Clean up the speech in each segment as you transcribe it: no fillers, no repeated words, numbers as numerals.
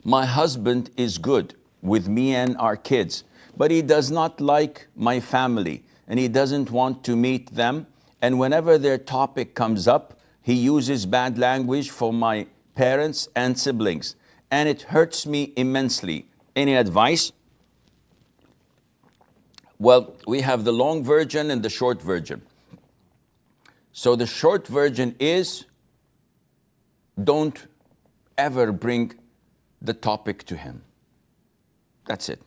My husband is good with me and our kids, but he does not like my family and he doesn't want to meet them. And whenever their topic comes up, he uses bad language for my parents and siblings. And it hurts me immensely. Any advice? Well, we have the long version and the short version. So the short version is, don't ever bring the topic to him. That's it.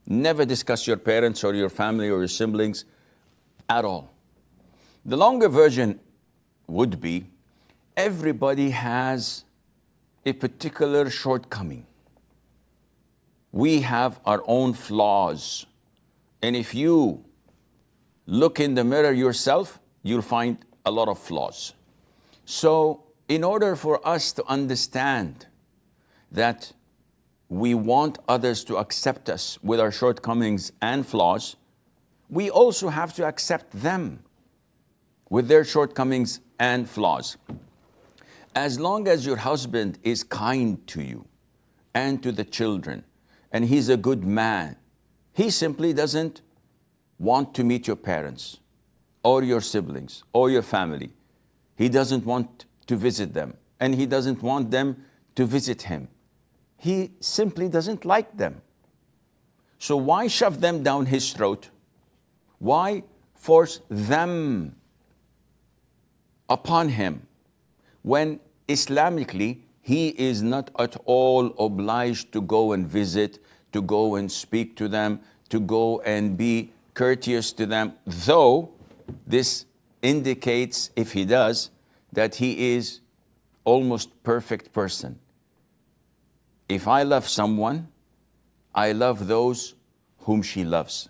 Never discuss your parents or your family or your siblings at all. The longer version would be, everybody has a particular shortcoming. We have our own flaws. And if you look in the mirror yourself, you'll find a lot of flaws. So in order for us to understand that we want others to accept us with our shortcomings and flaws, we also have to accept them with their shortcomings and flaws. As long as your husband is kind to you and to the children, and he's a good man, he simply doesn't want to meet your parents or your siblings or your family. He doesn't want to visit them, and he doesn't want them to visit him. He simply doesn't like them. So why shove them down his throat? Why force them upon him when Islamically he is not at all obliged to go and visit, to go and speak to them, to go and be courteous to them, though this indicates, if he does, that he is almost perfect person. If I love someone, I love those whom she loves.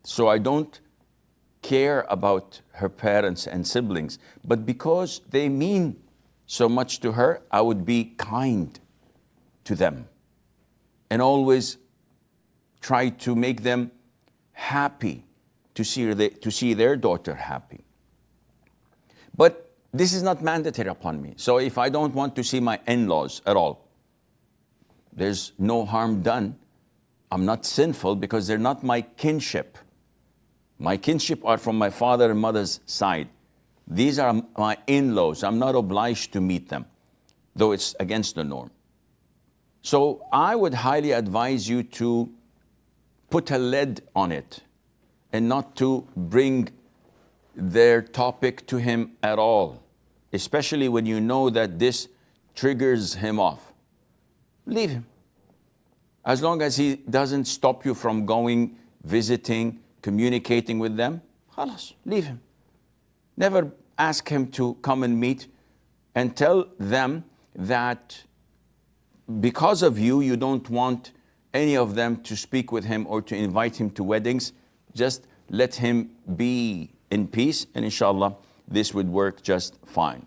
So I don't care about her parents and siblings, but because they mean so much to her, I would be kind to them and always try to make them happy, to see their daughter happy. But this is not mandatory upon me. So if I don't want to see my in-laws at all, there's no harm done. I'm not sinful because they're not my kinship. My kinship are from my father and mother's side. These are my in-laws. I'm not obliged to meet them, though it's against the norm. So I would highly advise you to put a lid on it and not to bring their topic to him at all, especially when you know that this triggers him off. Leave him. As long as he doesn't stop you from going, visiting, communicating with them, khalas, leave him. Never ask him to come and meet, and tell them that because of you, you don't want any of them to speak with him or to invite him to weddings. Just let him be in peace, and inshallah, this would work just fine.